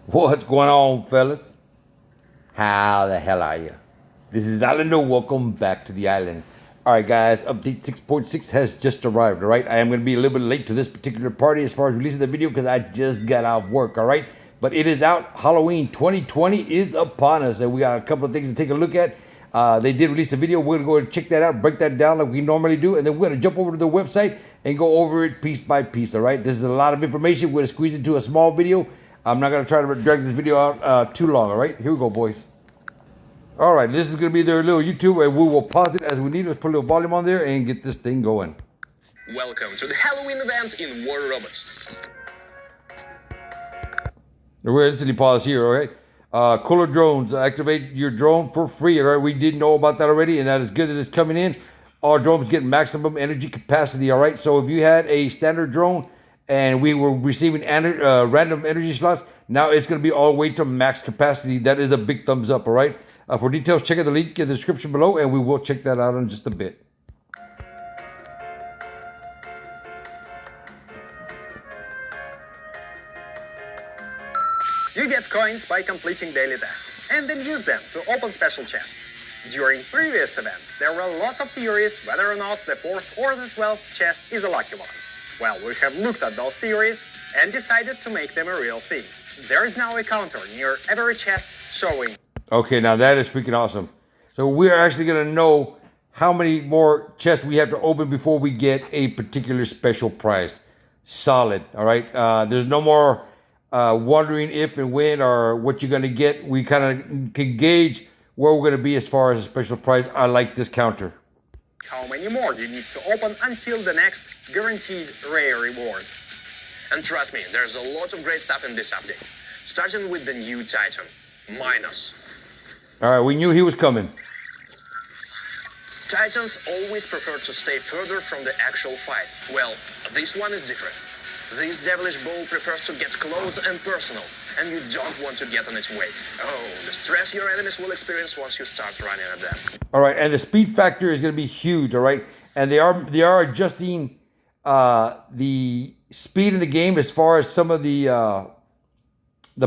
What's going on, fellas? How the hell are you? This is Islander. Welcome back to the island. All right, guys, update 6.6 has just arrived, all right? I am going to be a little bit late to this particular party as far as releasing the video because I just got off work, all right? But it is out. Halloween 2020 is upon us, and we got a couple of things to take a look at. They did release a video. We're going to go and check that out, break that down like we normally do, and then we're going to jump over to the website and go over it piece by piece, all right? This is a lot of information. We're going to squeeze into a small video. I'm not going to try to drag this video out too long, all right? Here we go, boys. All right, this is going to be their little YouTube, and we will pause it as we need. Let's put a little volume on there and get this thing going. Welcome to the Halloween event in War Robots. We're instantly pause here, all right? Cooler drones. Activate your drone for free, all right? We didn't know about that already, and that is good that it's coming in. All drones get maximum energy capacity, all right? So if you had a standard drone and we were receiving random energy slots, now it's going to be all the way to max capacity. That is a big thumbs up, all right? For details, check out the link in the description below, and we will check that out in just a bit. You get coins by completing daily tasks, and then use them to open special chests. During previous events, there were lots of theories whether or not the 4th or the 12th chest is a lucky one. Well, we have looked at those theories and decided to make them a real thing. There is now a counter near every chest showing. Okay, now that is freaking awesome. So we're actually going to know how many more chests we have to open before we get a particular special prize. Solid, all right? There's no more wondering if and when or what you're going to get. We kind of can gauge where we're going to be as far as a special prize. I like this counter. How many more do you need to open until the next guaranteed rare reward? And trust me, there's a lot of great stuff in this update. Starting with the new Titan, Minos. All right, we knew he was coming. Titans always prefer to stay further from the actual fight. Well, this one is different. This devilish bull prefers to get close and personal, and you don't want to get on its way. Oh, the stress your enemies will experience once you start running at them. All right, and the speed factor is going to be huge, all right? And they are adjusting the speed in the game as far as some of the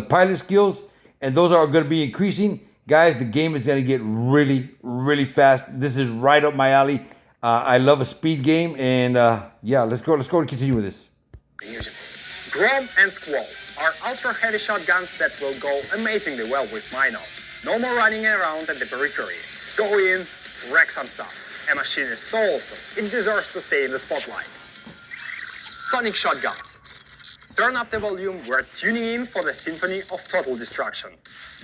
pilot skills, and those are going to be increasing. Guys, the game is going to get really, really fast. This is right up my alley. I love a speed game, and yeah, let's go and continue with this. Grom and Squall are ultra-heavy shotguns that will go amazingly well with Minos. No more running around at the periphery. Go in, wreck some stuff. A machine is so awesome, it deserves to stay in the spotlight. Sonic shotguns. Turn up the volume, we're tuning in for the symphony of total destruction.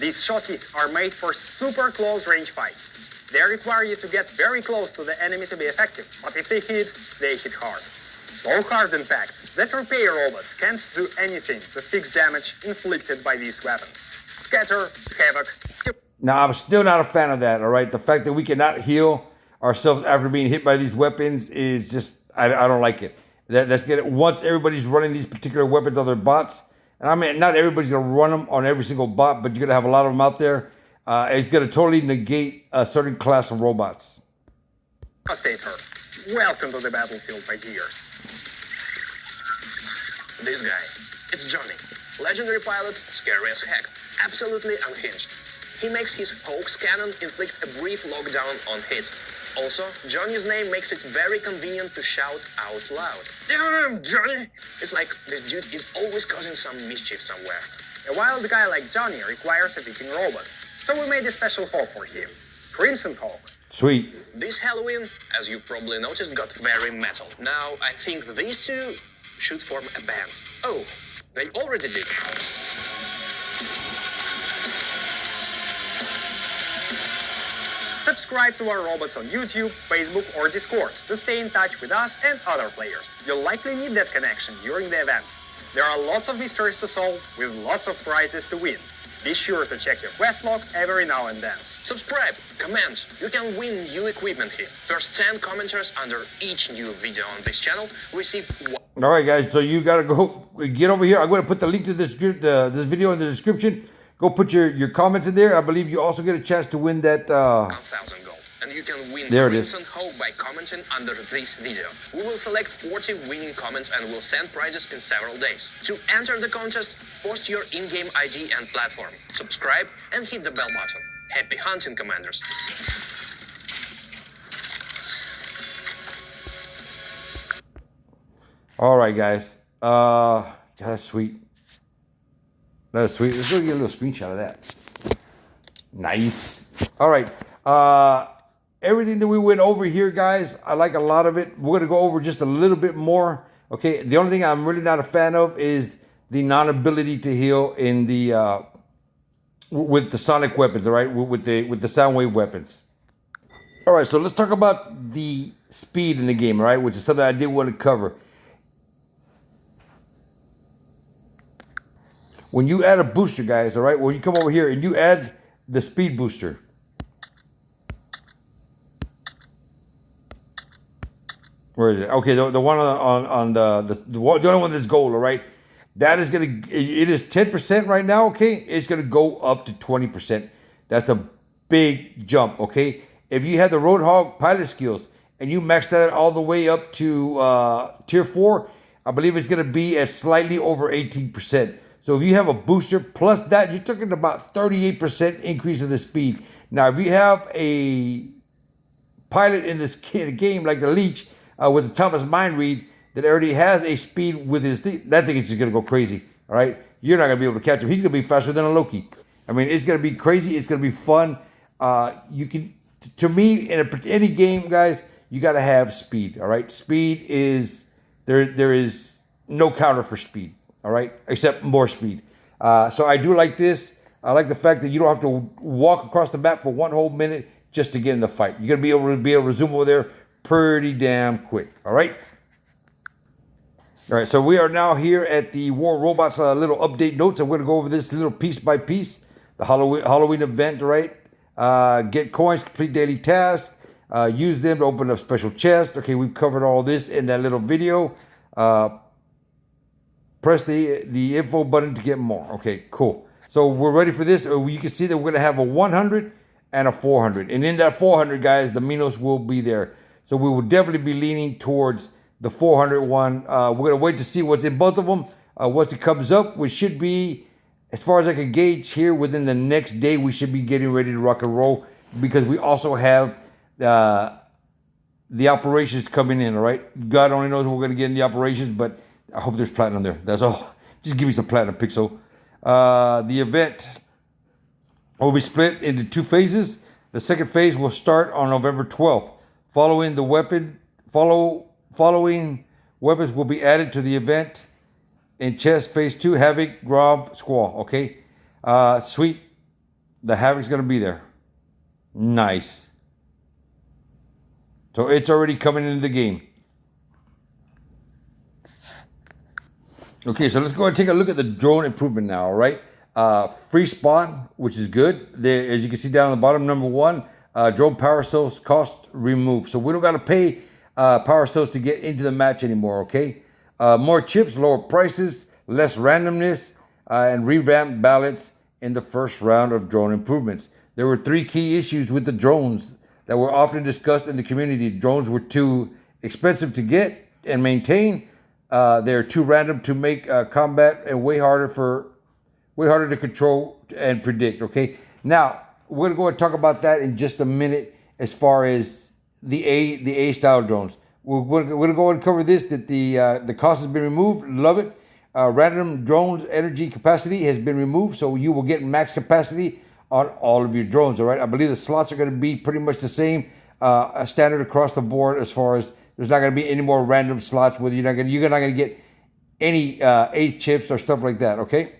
These shotties are made for super close range fights. They require you to get very close to the enemy to be effective, but if they hit hard. So hard, in fact, that repair robots can't do anything to fix damage inflicted by these weapons. Scatter, havoc. Now, I'm still not a fan of that, all right? The fact that we cannot heal ourselves after being hit by these weapons is just, I don't like it. Let's get it. Once everybody's running these particular weapons on their bots, and I mean, not everybody's going to run them on every single bot, but you're going to have a lot of them out there. It's going to totally negate a certain class of robots. Devastator. Welcome to the battlefield, my dears. This guy, it's Johnny. Legendary pilot, scary as heck. Absolutely unhinged. He makes his hoax cannon inflict a brief lockdown on hit. Also, Johnny's name makes it very convenient to shout out loud. Damn, Johnny! It's like this dude is always causing some mischief somewhere. A wild guy like Johnny requires a fitting robot, so we made a special hawk for him. Crimson Hawk. Sweet. This Halloween, as you've probably noticed, got very metal. Now, I think these two should form a band. Oh, they already did. Subscribe to our robots on YouTube, Facebook, or Discord to stay in touch with us and other players. You'll likely need that connection during the event. There are lots of mysteries to solve with lots of prizes to win. Be sure to check your quest log every now and then. Subscribe, comment, you can win new equipment here. First 10 commenters under each new video on this channel receive one. All right, guys, so you got to go get over here. I'm going to put the link to this video in the description. Go put your comments in there. I believe you also get a chance to win that. 1,000 gold. And you you can win There it Crimson is. Hope by commenting under this video. We will select 40 winning comments and will send prizes in several days. To enter the contest, post your in-game ID and platform, subscribe, and hit the bell button. Happy hunting, Commanders! All right, guys. That's sweet. That's sweet. Let's go get a little screenshot of that. Nice. All right. Everything that we went over here, guys, I like a lot of it. We're going to go over just a little bit more. Okay. The only thing I'm really not a fan of is the non-ability to heal in the with the sonic weapons. All right, with the sound wave weapons. All right. So let's talk about the speed in the game. All right, which is something I did want to cover. When you add a booster, guys, all right, when you come over here and you add the speed booster, where is it? Okay, the one on the only one that's gold, all right, that is gonna, it is 10% right now. Okay, it's gonna go up to 20%. That's a big jump. Okay, if you have the Roadhog pilot skills and you max that all the way up to tier 4, I believe it's gonna be at slightly over 18%. So if you have a booster plus that, you're talking about 38% increase in the speed. Now, if you have a pilot in this game like the Leech with the Thomas Mind Read that already has a speed with his thing, that thing is just gonna go crazy. All right, you're not gonna be able to catch him. He's gonna be faster than a Loki. I mean, it's gonna be crazy. It's gonna be fun. You can, to me, in any game, guys, you gotta have speed. All right, speed is there is no counter for speed. All right, except more speed. So I do like this. I like the fact that you don't have to walk across the map for one whole minute just to get in the fight. You're gonna be able to zoom over there pretty damn quick. All right. All right. So we are now here at the War Robots little update notes. I'm gonna go over this little piece by piece. The Halloween event. Right. Get coins, complete daily tasks. Use them to open up special chests. Okay, we've covered all this in that little video. Press the info button to get more. Okay, cool. So we're ready for this. You can see that we're going to have a 100 and a 400. And in that 400, guys, the Minos will be there. So we will definitely be leaning towards the 400 one. We're going to wait to see what's in both of them. Once it comes up, which should be, as far as I can gauge here, within the next day, we should be getting ready to rock and roll. Because we also have the operations coming in, all right? God only knows what we're going to get in the operations, but I hope there's platinum there. That's all. Just give me some platinum, Pixel. The event will be split into 2 phases. The second phase will start on November 12th. Following weapons will be added to the event in chess phase 2, Havoc, Grob, Squall. Okay. Sweet. The Havoc's gonna be there. Nice. So it's already coming into the game. Okay, so let's go and take a look at the drone improvement now, all right? Free spawn, which is good. There, as you can see down on the bottom, number 1, drone power cells cost removed. So we don't got to pay power cells to get into the match anymore, okay? More chips, lower prices, less randomness, and revamped balance in the first round of drone improvements. There were 3 key issues with the drones that were often discussed in the community. Drones were too expensive to get and maintain. They're too random to make combat and way harder to control and predict. Okay, now we're gonna go and talk about that in just a minute. As far as the A style drones, we're gonna go and cover this. That the cost has been removed. Love it. Random drones energy capacity has been removed, so you will get max capacity on all of your drones. All right, I believe the slots are gonna be pretty much the same, standard across the board as far as. There's not going to be any more random slots where you're not going to get any 8 chips or stuff like that, okay?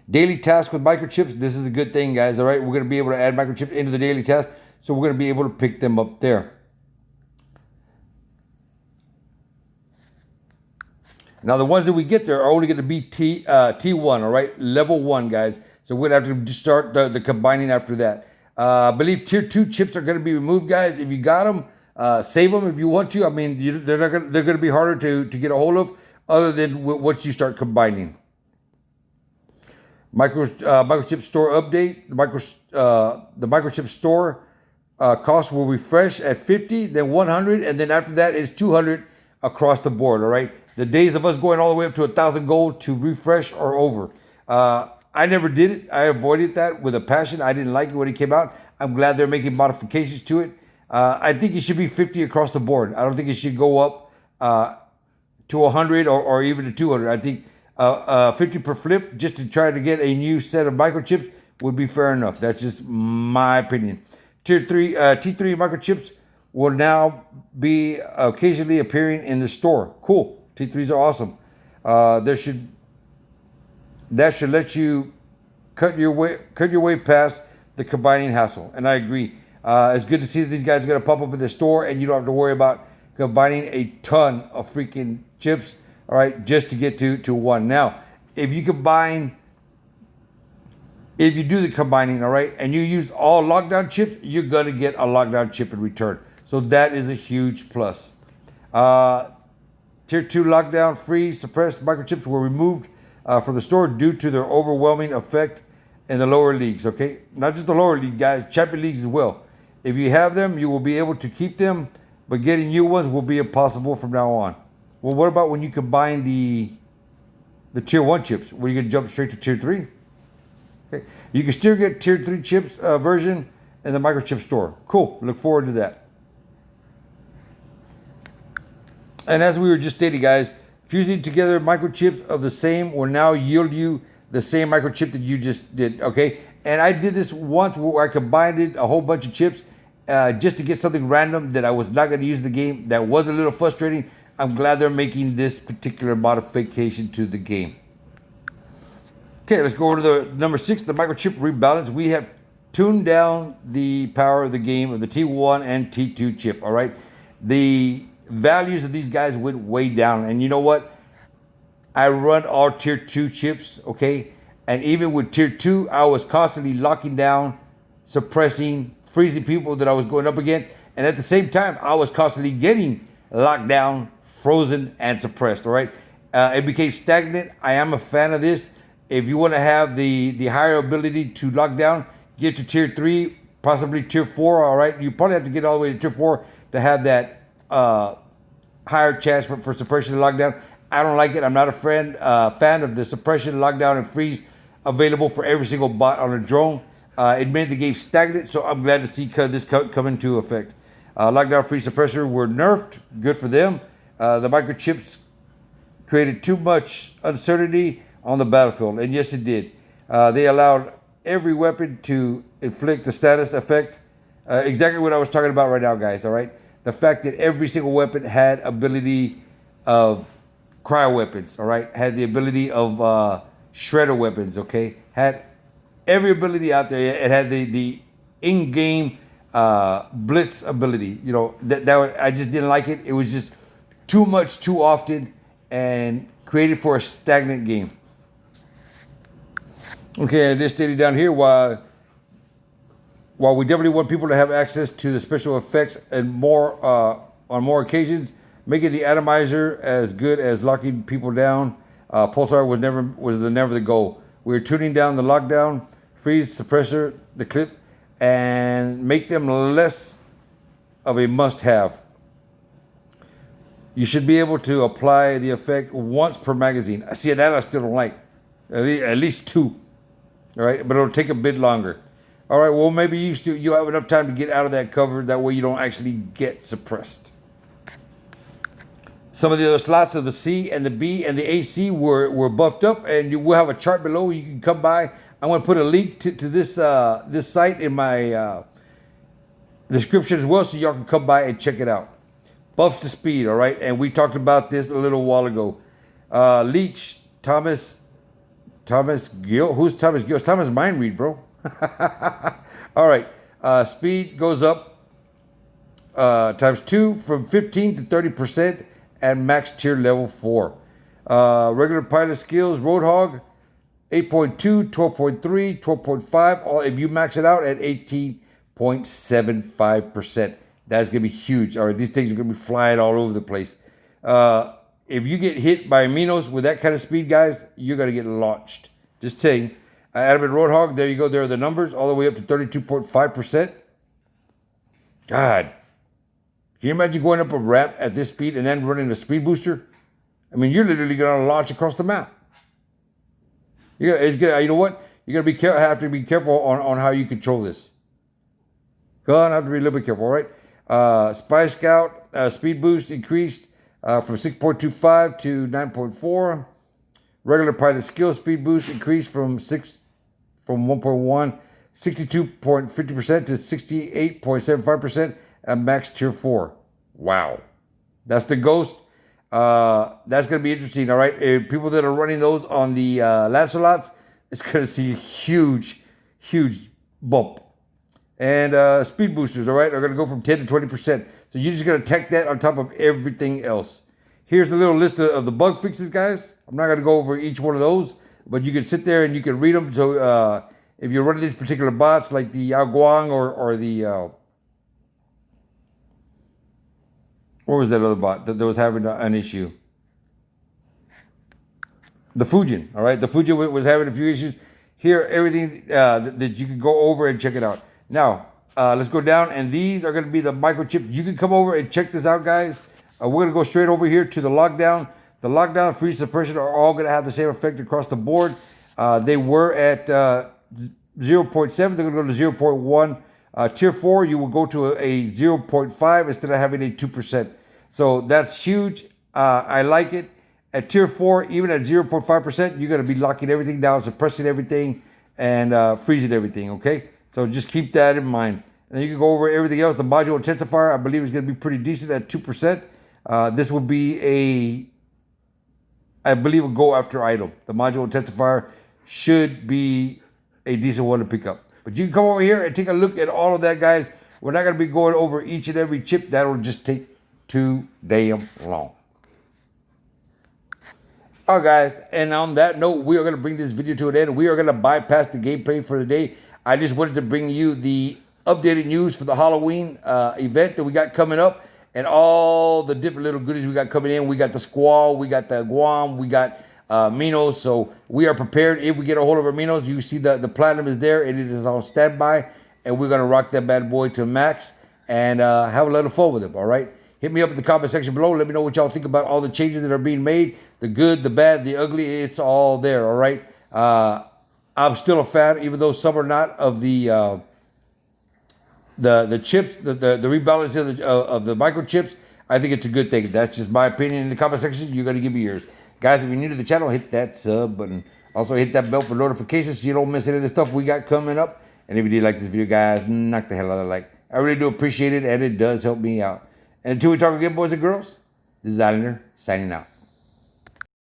Daily tasks with microchips. This is a good thing, guys, all right? We're going to be able to add microchips into the daily task, so we're going to be able to pick them up there. Now, the ones that we get there are only going to be T1, all right? Level 1, guys. So we're going to have to start the combining after that. I believe Tier 2 chips are going to be removed, guys. If you got them, save them if you want to. I mean, they're going to be harder to get a hold of, other than once you start combining. Microchip store update. The microchip store cost will refresh at 50, then 100, and then after that it's 200 across the board. All right. The days of us going all the way up to 1,000 gold to refresh are over. I never did it. I avoided that with a passion. I didn't like it when it came out. I'm glad they're making modifications to it. I think it should be 50 across the board. I don't think it should go up to 100 or even to 200. I think 50 per flip just to try to get a new set of microchips would be fair enough. That's just my opinion. Tier 3, T3 microchips will now be occasionally appearing in the store. Cool. T3s are awesome. That should let you cut your way past the combining hassle. And I agree. It's good to see that these guys are going to pop up in the store and you don't have to worry about combining a ton of freaking chips, all right, just to get to one. Now, if you do the combining, all right, and you use all lockdown chips, you're going to get a lockdown chip in return. So that is a huge plus. Tier 2 lockdown freeze suppressed microchips were removed from the store due to their overwhelming effect in the lower leagues, okay? Not just the lower league, guys, champion leagues as well. If you have them, you will be able to keep them, but getting new ones will be impossible from now on. Well, what about when you combine the tier 1 chips? Were you going to jump straight to tier 3? Okay. You can still get tier 3 chips version in the microchip store. Cool. Look forward to that. And as we were just stating, guys, fusing together microchips of the same will now yield you the same microchip that you just did, okay? And I did this once where I combined a whole bunch of chips just to get something random that I was not going to use in the game. That was a little frustrating. I'm glad they're making this particular modification to the game. Okay, let's go over to the number 6, the microchip rebalance. We have tuned down the power of the game of the T1 and T2 chip, all right? The values of these guys went way down. And you know what? I run all tier 2 chips, okay? And even with tier 2, I was constantly locking down, suppressing, freezing people that I was going up against. And at the same time, I was constantly getting locked down, frozen, and suppressed, all right? It became stagnant. I am a fan of this. If you want to have the higher ability to lock down, get to tier 3, possibly tier 4, all right? You probably have to get all the way to tier 4 to have that higher chance for suppression and lockdown. I don't like it. I'm not a fan of the suppression, lockdown, and freeze available for every single bot on a drone. It made the game stagnant, so I'm glad to see this come into effect. Lockdown, freeze, suppressor were nerfed. Good for them. The microchips created too much uncertainty on the battlefield, and yes, it did. They allowed every weapon to inflict the status effect. Exactly what I was talking about right now, guys, all right? The fact that every single weapon had ability of cryo weapons, all right? Had the ability of shredder weapons, okay? Had every ability out there. It had the in-game blitz ability. You know, I just didn't like it. It was just too much, too often, and created for a stagnant game. Okay, and this stated down here, while we definitely want people to have access to the special effects and more on more occasions, making the atomizer as good as locking people down, Pulsar was never the goal. We're tuning down the lockdown, freeze, suppressor, the clip, and make them less of a must-have. You should be able to apply the effect once per magazine. See, that I still don't like. At least 2. All right, but it'll take a bit longer. All right, well, maybe you have enough time to get out of that cover. That way you don't actually get suppressed. Some of the other slots of the C and the B and the AC were buffed up, and you will have a chart below. You can come by. I'm going to put a link to this site in my description as well, so y'all can come by and check it out. Buffs to speed, all right? And we talked about this a little while ago. Leech, Thomas Gill. Who's Thomas Gill? It's Thomas Mind Read, bro. All right. Speed goes up times 2 from 15 to 30% at max tier level 4. Regular pilot skills, Roadhog, 8.2, 12.3, 12.5. If you max it out at 18.75%, that's going to be huge. All right, these things are going to be flying all over the place. If you get hit by Minos with that kind of speed, guys, you're going to get launched. Just saying. Adamant Roadhog, there you go. There are the numbers, all the way up to 32.5%. God, can you imagine going up a ramp at this speed and then running a speed booster? I mean, you're literally going to launch across the map. You know what? You're going to have to be careful on how you control this. Gonna have to be a little bit careful, all right? Spy Scout speed boost increased from 6.25 to 9.4. Regular pilot skill speed boost increased from 1.1, 62.50% to 68.75% at max tier 4. Wow. That's the Ghost. That's going to be interesting, all right? People that are running those on the Lancelots, it's going to see a huge, huge bump. And speed boosters, all right, are going to go from 10 to 20%. So you're just going to tack that on top of everything else. Here's the little list of the bug fixes, guys. I'm not going to go over each one of those, but you can sit there and you can read them. So if you're running these particular bots, like the Ao Guang or the... what was that other bot that was having an issue? The Fujin, all right? The Fujin was having a few issues. Here, everything that you can go over and check it out. Now, let's go down, and these are going to be the microchips. You can come over and check this out, guys. We're going to go straight over here to the lockdown. The lockdown, freeze, suppression are all going to have the same effect across the board. They were at 0.7. They're going to go to 0.1. Tier 4, you will go to a 0.5 instead of having a 2%. So that's huge. I like it. At Tier 4, even at 0.5%, you're going to be locking everything down, suppressing everything, and freezing everything, okay? So just keep that in mind. And then you can go over everything else. The module intensifier, I believe, is going to be pretty decent at 2%. This will be I believe, a go after item. The module intensifier should be a decent one to pick up. But you can come over here and take a look at all of that, guys. We're not going to be going over each and every chip. That'll just take too damn long. All right, guys, and on that note, we are going to bring this video to an end. We are going to bypass the gameplay for the day. I just wanted to bring you the updated news for the Halloween event that we got coming up and all the different little goodies we got coming in. We got the Squall, we got the Guam, we got Minos. So we are prepared. If we get a hold of our Minos, you see the Platinum is there and it is on standby. And we're going to rock that bad boy to max and have a little fun with it, all right? Hit me up in the comment section below. Let me know what y'all think about all the changes that are being made. The good, the bad, the ugly, it's all there, all right? I'm still a fan, even though some are not, of the chips, the rebalancing of the microchips. I think it's a good thing. That's just my opinion. In the comment section, you're going to give me yours. Guys, if you're new to the channel, hit that sub button. Also, hit that bell for notifications so you don't miss any of the stuff we got coming up. And if you did like this video, guys, knock the hell out of the like. I really do appreciate it, and it does help me out. And until we talk again, boys and girls, this is Islander signing out.